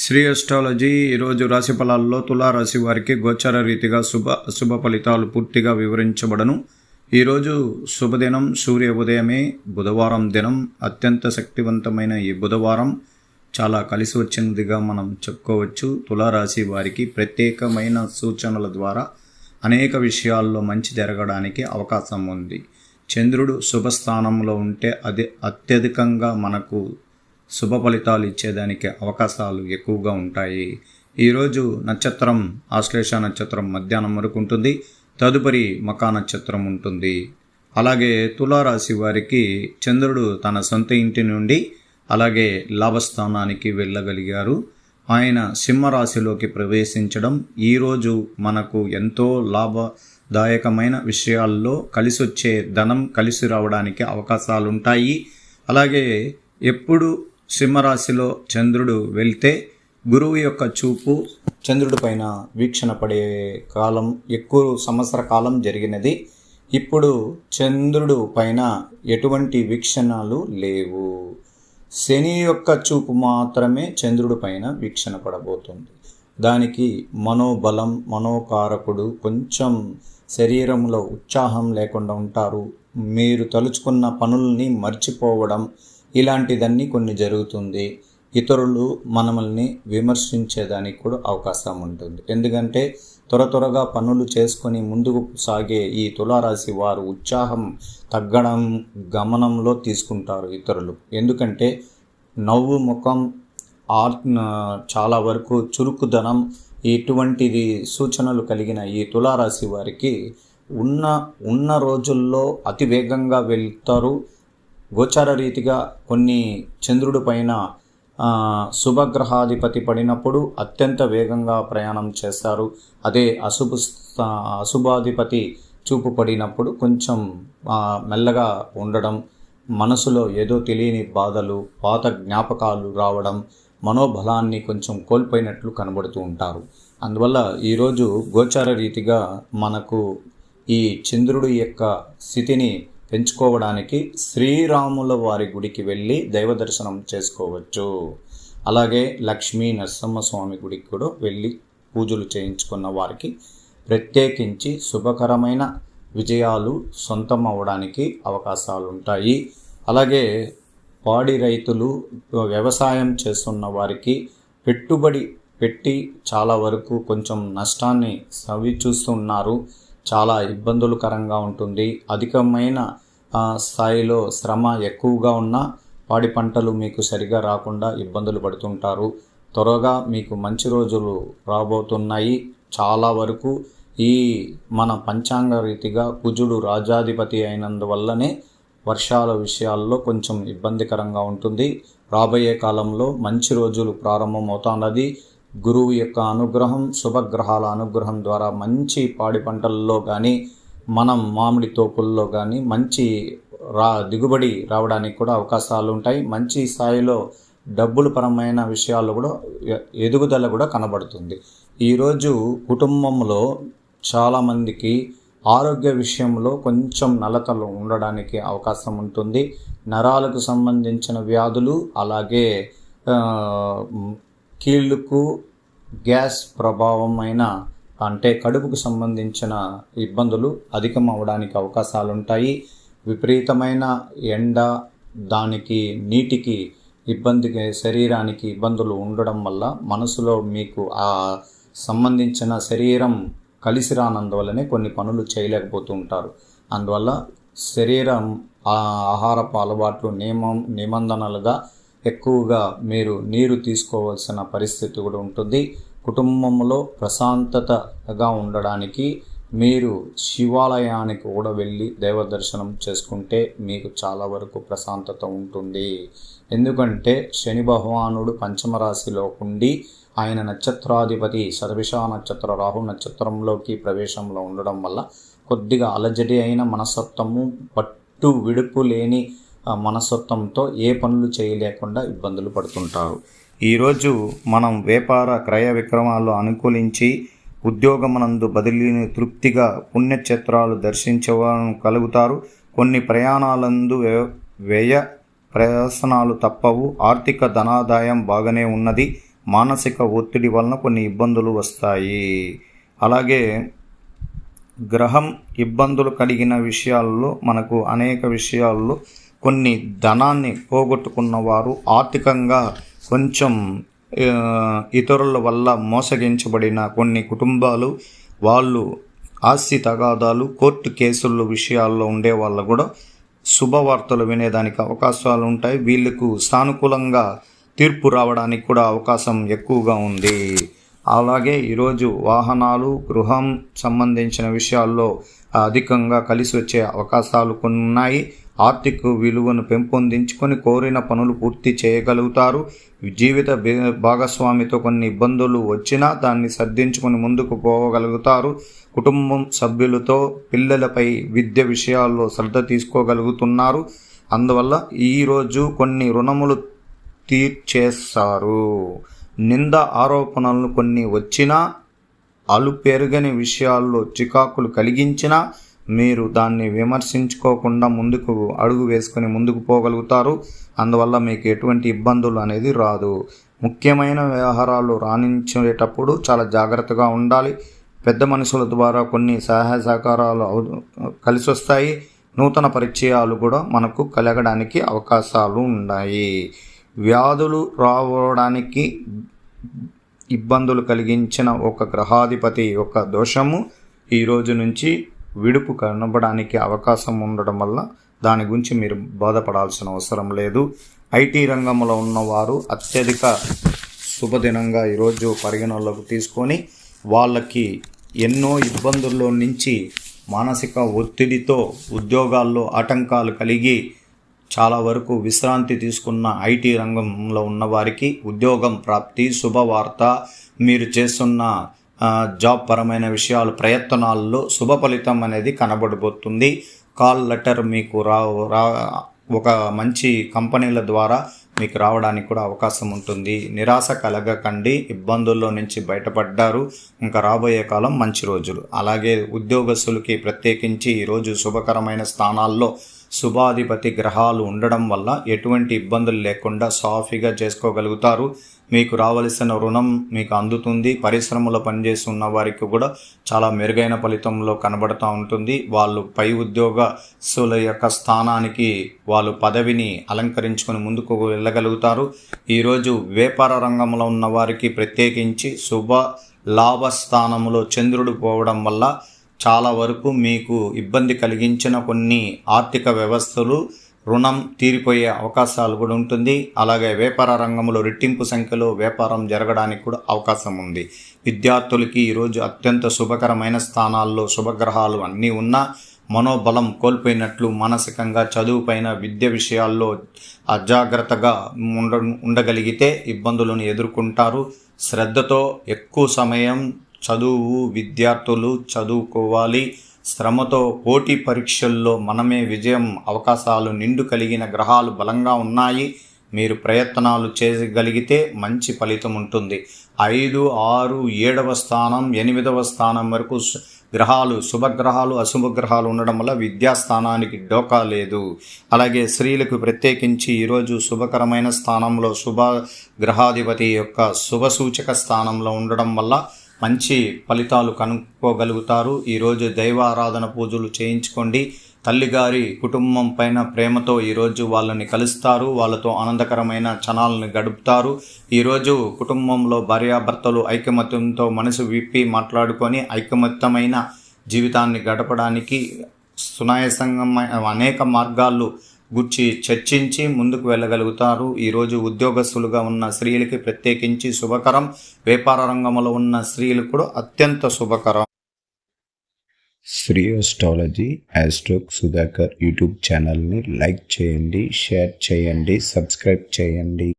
Shri astrology ఈరోజు రాశి ఫలాల్లో తులారాశి వారికి గోచర రీతిగా అశుభ ఫలితాలు పూర్తిగా వివరించబడను. ఈరోజు శుభదినం, సూర్య ఉదయమే, బుధవారం దినం. అత్యంత శక్తివంతమైన ఈ బుధవారం చాలా కలిసి వచ్చినదిగా మనం చెప్పుకోవచ్చు. తులారాశి వారికి ప్రత్యేకమైన సూచనల ద్వారా అనేక విషయాల్లో మంచి జరగడానికి అవకాశం ఉంది. చంద్రుడు శుభస్థానంలో ఉంటే అది అత్యధికంగా మనకు శుభ ఫలితాలు ఇచ్చేదానికి అవకాశాలు ఎక్కువగా ఉంటాయి. ఈరోజు నక్షత్రం ఆశ్లేష నక్షత్రం మధ్యాహ్నం వరకు ఉంటుంది. తదుపరి మకా నక్షత్రం ఉంటుంది. అలాగే తులారాశి వారికి చంద్రుడు తన సొంత ఇంటి నుండి అలాగే లాభస్థానానికి వెళ్ళగలిగారు. ఆయన సింహరాశిలోకి ప్రవేశించడం ఈరోజు మనకు ఎంతో లాభదాయకమైన విషయాల్లో కలిసొచ్చే ధనం కలిసి రావడానికి అవకాశాలు ఉంటాయి. అలాగే ఎప్పుడు సింహరాశిలో చంద్రుడు వెళ్తే గురువు యొక్క చూపు చంద్రుడి పైన వీక్షణ పడే కాలం ఎక్కువ సంవత్సర కాలం జరిగినది. ఇప్పుడు చంద్రుడు పైన ఎటువంటి వీక్షణలు లేవు. శని యొక్క చూపు మాత్రమే చంద్రుడి పైన వీక్షణ పడబోతుంది. దానికి మనోబలం, మనోకారకుడు, కొంచెం శరీరంలో ఉత్సాహం లేకుండా ఉంటారు. మీరు తలుచుకున్న పనుల్ని మర్చిపోవడం ఇలాంటిదన్నీ కొన్ని జరుగుతుంది. ఇతరులు మనల్ని విమర్శించేదానికి కూడా అవకాశం ఉంటుంది. ఎందుకంటే త్వరగా పనులు చేసుకొని ముందుకు సాగే ఈ తులారాశి వారు ఉత్సాహం తగ్గడం గమనంలో తీసుకుంటారు ఇతరులు. ఎందుకంటే నవ్వు ముఖం, చాలా వరకు చురుకుదనం, ఇటువంటిది సూచనలు కలిగిన ఈ తులారాశి వారికి ఉన్న రోజుల్లో అతి వేగంగా వెళ్తారు. గోచార రీతిగా కొన్ని చంద్రుడి పైన శుభగ్రహాధిపతి పడినప్పుడు అత్యంత వేగంగా ప్రయాణం చేస్తారు. అదే అశుభాధిపతి చూపు పడినప్పుడు కొంచెం మెల్లగా ఉండడం, మనసులో ఏదో తెలియని బాధలు, పాత జ్ఞాపకాలు రావడం, మనోబలాన్ని కొంచెం కోల్పోయినట్లు కనబడుతూ ఉంటారు. అందువల్ల ఈరోజు గోచార రీతిగా మనకు ఈ చంద్రుడి యొక్క స్థితిని పెంచుకోవడానికి శ్రీరాముల వారి గుడికి వెళ్ళి దైవ దర్శనం చేసుకోవచ్చు. అలాగే లక్ష్మీ నరసింహస్వామి గుడికి కూడా వెళ్ళి పూజలు చేయించుకున్న వారికి ప్రత్యేకించి శుభకరమైన విజయాలు సొంతం అవ్వడానికి అవకాశాలు ఉంటాయి. అలాగే పాడి రైతులు, వ్యవసాయం చేస్తున్న వారికి పెట్టుబడి పెట్టి చాలా వరకు కొంచెం నష్టాన్ని చూస్తున్నారు. చాలా ఇబ్బందులకరంగా ఉంటుంది. అధికమైన స్థాయిలో శ్రమ ఎక్కువగా ఉన్న పాడి పంటలు మీకు సరిగా రాకుండా ఇబ్బందులు పడుతుంటారు. త్వరగా మీకు మంచి రోజులు రాబోతున్నాయి. చాలా వరకు ఈ మన పంచాంగ రీతిగా కుజుడు రాజాధిపతి అయినందువల్లనే వర్షాల విషయాల్లో కొంచెం ఇబ్బందికరంగా ఉంటుంది. రాబోయే కాలంలో మంచి రోజులు ప్రారంభమవుతున్నది. గురువు యొక్క అనుగ్రహం, శుభగ్రహాల అనుగ్రహం ద్వారా మంచి పాడి పంటల్లో కానీ, మనం మామిడి తోపుల్లో కానీ మంచి దిగుబడి రావడానికి కూడా అవకాశాలు ఉంటాయి. మంచి స్థాయిలో డబ్బుల పరమైన విషయాల్లో కూడా ఎదుగుదల కూడా కనబడుతుంది. ఈరోజు కుటుంబంలో చాలామందికి ఆరోగ్య విషయంలో కొంచెం నలతలు ఉండడానికి అవకాశం ఉంటుంది. నరాలకు సంబంధించిన వ్యాధులు, అలాగే కీళ్ళకు గ్యాస్ ప్రభావమైన అంటే కడుపుకు సంబంధించిన ఇబ్బందులు అధికం అవడానికి అవకాశాలు ఉంటాయి. విపరీతమైన ఎండ, దానికి నీటికి ఇబ్బందికి, శరీరానికి ఇబ్బందులు ఉండడం వల్ల మనసులో మీకు ఆ సంబంధించిన శరీరం కలిసి రానందువల్లనే కొన్ని పనులు చేయలేకపోతూ ఉంటారు. అందువల్ల శరీరం ఆహారపు అలవాట్లు నిబంధనలుగా ఎక్కువగా మీరు నీరు తీసుకోవాల్సిన పరిస్థితి కూడా ఉంటుంది. కుటుంబంలో ప్రశాంతతగా ఉండడానికి మీరు శివాలయానికి కూడా వెళ్ళి దైవ దర్శనం చేసుకుంటే మీకు చాలా వరకు ప్రశాంతత ఉంటుంది. ఎందుకంటే శని భగవానుడు పంచమరాశిలో ఉండి ఆయన నక్షత్రాధిపతి శతభిష నక్షత్ర రాహు నక్షత్రంలోకి ప్రవేశంలో ఉండడం వల్ల కొద్దిగా అలజడి అయిన మనస్తత్వము, పట్టు విడుపు లేని మనస్తత్వంతో ఏ పనులు చేయలేకుండా ఇబ్బందులు పడుతుంటారు. ఈరోజు మనం వ్యాపార క్రయ విక్రమాలు అనుకూలించి ఉద్యోగమనందు బదిలీని తృప్తిగా పుణ్యక్షేత్రాలు దర్శించగలుగుతారు. కొన్ని ప్రయాణాలందు వ్యయ ప్రయాసనాలు తప్పవు. ఆర్థిక ధనాదాయం బాగానే ఉన్నది. మానసిక ఒత్తిడి వలన కొన్ని ఇబ్బందులు వస్తాయి. అలాగే గ్రహం ఇబ్బందులు కలిగిన విషయాల్లో మనకు అనేక విషయాల్లో కొన్ని ధనాన్ని పోగొట్టుకున్న వారు ఆర్థికంగా కొంచెం ఇతరుల వల్ల మోసగించబడిన కొన్ని కుటుంబాలు, వాళ్ళు ఆస్తి తగాదాలు, కోర్టు కేసుల విషయాల్లో ఉండే వాళ్ళు కూడా శుభవార్తలు వినేదానికి అవకాశాలు ఉంటాయి. వీళ్ళకు సానుకూలంగా తీర్పు రావడానికి కూడా అవకాశం ఎక్కువగా ఉంది. అలాగే ఈరోజు వాహనాలు, గృహం సంబంధించిన విషయాల్లో అధికంగా కలిసి వచ్చే అవకాశాలు కొన్ని ఉన్నాయి. ఆర్థిక విలువను పెంపొందించుకొని కోరిన పనులు పూర్తి చేయగలుగుతారు. జీవిత భాగస్వామితో కొన్ని ఇబ్బందులు వచ్చినా దాన్ని సర్దించుకొని ముందుకు పోగలుగుతారు. కుటుంబం సభ్యులతో పిల్లలపై విద్య విషయాల్లో శ్రద్ధ తీసుకోగలుగుతున్నారు. అందువల్ల ఈరోజు కొన్ని రుణములు తీర్చేస్తారు. నింద ఆరోపణలు కొన్ని వచ్చినా, అలుపెరుగని విషయాల్లో చికాకులు కలిగించినా మీరు దాన్ని విమర్శించుకోకుండా ముందుకు అడుగు వేసుకొని ముందుకు పోగలుగుతారు. అందువల్ల మీకు ఎటువంటి ఇబ్బందులు అనేది రాదు. ముఖ్యమైన వ్యవహారాలు రాణించేటప్పుడు చాలా జాగ్రత్తగా ఉండాలి. పెద్ద మనుషుల ద్వారా కొన్ని సహాయ సహకారాలు కలిసి వస్తాయి. నూతన పరిచయాలు కూడా మనకు కలగడానికి అవకాశాలు ఉన్నాయి. వ్యాధులు రావడానికి ఇబ్బందులు కలిగించిన ఒక గ్రహాధిపతి యొక్క దోషము ఈ రోజు నుంచి విడుపు కనబడానికి అవకాశం ఉండడం వల్ల దాని గురించి మీరు బాధపడాల్సిన అవసరం లేదు. ఐటీ రంగంలో ఉన్నవారు అత్యధిక శుభదినంగా ఈరోజు పరిగణలోకి తీసుకొని వాళ్ళకి ఎన్నో ఇబ్బందుల్లో నుంచి మానసిక ఒత్తిడితో ఉద్యోగాల్లో ఆటంకాలు కలిగి చాలా వరకు విశ్రాంతి తీసుకున్న ఐటీ రంగంలో ఉన్నవారికి ఉద్యోగం ప్రాప్తి, శుభవార్త, మీరు చేస్తున్న జాబ్ పరమైన విషయాలు ప్రయత్నాల్లో శుభ ఫలితం అనేది కనబడబోతుంది. కాల్ లెటర్ మీకు ఒక మంచి కంపెనీల ద్వారా మీకు రావడానికి కూడా అవకాశం ఉంటుంది. నిరాశ కలగకండి, ఇబ్బందుల్లో నుంచి బయటపడ్డారు. ఇంకా రాబోయే కాలం మంచి రోజులు. అలాగే ఉద్యోగస్తులకి ప్రత్యేకించి ఈరోజు శుభకరమైన స్థానాల్లో శుభాధిపతి గ్రహాలు ఉండడం వల్ల ఎటువంటి ఇబ్బందులు లేకుండా సాఫీగా చేసుకోగలుగుతారు. మీకు రావలసిన రుణం మీకు అందుతుంది. పరిశ్రమలో పనిచేస్తున్న వారికి కూడా చాలా మెరుగైన ఫలితంలో కనబడుతూ ఉంటుంది. వాళ్ళు పై ఉద్యోగస్తుల యొక్క స్థానానికి వాళ్ళు పదవిని అలంకరించుకొని ముందుకు వెళ్ళగలుగుతారు. ఈరోజు వ్యాపార రంగంలో ఉన్న వారికి ప్రత్యేకించి శుభ లాభ స్థానంలో చంద్రుడు పోవడం వల్ల చాలా వరకు మీకు ఇబ్బంది కలిగించిన కొన్ని ఆర్థిక వ్యవస్థలు రుణం తీరిపోయే అవకాశాలు కూడా ఉంటుంది. అలాగే వ్యాపార రంగంలో రెట్టింపు సంఖ్యలో వ్యాపారం జరగడానికి కూడా అవకాశం ఉంది. విద్యార్థులకి ఈరోజు అత్యంత శుభకరమైన స్థానాల్లో శుభగ్రహాలు అన్నీ ఉన్నా మనోబలం కోల్పోయినట్లు, మానసికంగా చదువుపైన విద్య విషయాల్లో అజాగ్రత్తగా ఉండగలిగితే ఇబ్బందులను ఎదుర్కొంటారు. శ్రద్ధతో ఎక్కువ సమయం విద్యార్థులు చదువుకోవాలి. శ్రమతో పోటీ పరీక్షల్లో మనమే విజయం అవకాశాలు నిండు కలిగిన గ్రహాలు బలంగా ఉన్నాయి. మీరు ప్రయత్నాలు చేయగలిగితే మంచి ఫలితం ఉంటుంది. 5, 6, 7వ స్థానం, 8వ స్థానం వరకు గ్రహాలు శుభగ్రహాలు, అశుభగ్రహాలు ఉండడం వల్ల విద్యాస్థానానికి డోకా లేదు. అలాగే స్త్రీలకు ప్రత్యేకించి ఈరోజు శుభకరమైన స్థానంలో శుభ గ్రహాధిపతి యొక్క శుభ సూచక స్థానంలో ఉండడం వల్ల మంచి ఫలితాలు కనుక్కోగలుగుతారు. ఈరోజు దైవ ఆరాధన పూజలు చేయించుకోండి. తల్లిగారి కుటుంబం పైన ప్రేమతో ఈరోజు వాళ్ళని కలుస్తారు. వాళ్ళతో ఆనందకరమైన క్షణాలను గడుపుతారు. ఈరోజు కుటుంబంలో భార్యాభర్తలు ఐకమత్యంతో మనసు విప్పి మాట్లాడుకొని ఐకమత్యమైన జీవితాన్ని గడపడానికి సునాయాసంగా అనేక మార్గాలు గురించి చర్చించి ముందుకు వెళ్ళగలుగుతారు. ఈరోజు ఉద్యోగస్తులుగా ఉన్న స్త్రీలకి ప్రత్యేకించి శుభకరం. వ్యాపార రంగంలో ఉన్న స్త్రీలకు కూడా అత్యంత శుభకరం. శ్రీ ఆస్ట్రాలజీ ఆస్ట్రోక్ సుధాకర్ యూట్యూబ్ ఛానల్ని లైక్ చేయండి, షేర్ చేయండి, సబ్స్క్రైబ్ చేయండి.